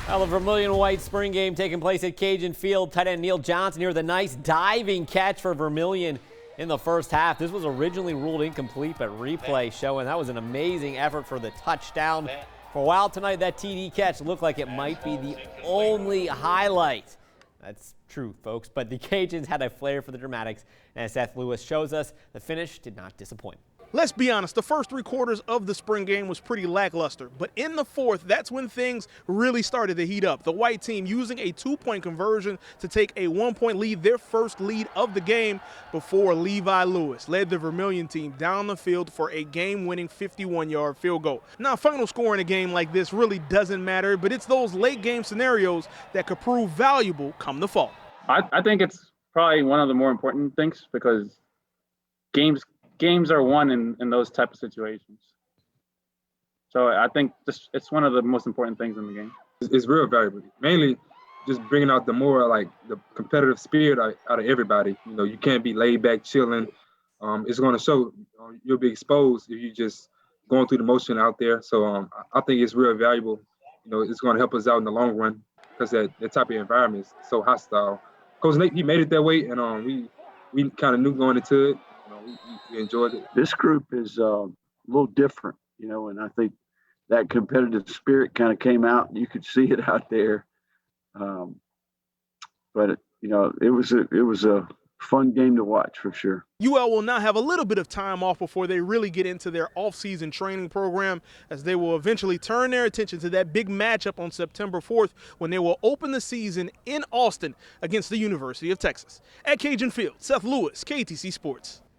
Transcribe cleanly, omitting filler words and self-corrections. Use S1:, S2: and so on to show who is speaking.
S1: Well, the Vermilion White spring game taking place at Cajun Field. Tight end Neil Johnson here with a nice diving catch for Vermilion in the first half. This was originally ruled incomplete, but replay showing that was an amazing effort for the touchdown. For a while tonight, that TD catch looked like it might be the only highlight. That's true, folks, but the Cajuns had a flair for the dramatics, and as Seth Lewis shows us, the finish did not disappoint.
S2: Let's be honest, the first 3 quarters of the spring game was pretty lackluster, but in the fourth, that's when things really started to heat up. The white team using a 2-point conversion to take a 1-point lead, their first lead of the game, before Levi Lewis led the Vermilion team down the field for a game-winning 51-yard field goal. Now, final score in a game like this really doesn't matter, but it's those late-game scenarios that could prove valuable come the fall.
S3: I think it's probably one of the more important things because games are won in those type of situations. So I think it's one of the most important things in the game.
S4: It's real valuable. Mainly just bringing out the more like the competitive spirit out of everybody. You know, you can't be laid back, chilling. It's going to show you'll be exposed if you just going through the motion out there. So I think it's real valuable. You know, it's going to help us out in the long run because that type of environment is so hostile. Coach Nate, he made it that way, and we kind of knew going into it. We enjoyed it.
S5: This group is a little different, you know, and I think that competitive spirit kind of came out. You could see it out there, but it was a fun game to watch for sure.
S2: UL will now have a little bit of time off before they really get into their off-season training program, as they will eventually turn their attention to that big matchup on September 4th when they will open the season in Austin against the University of Texas. At Cajun Field, Seth Lewis, KTC Sports.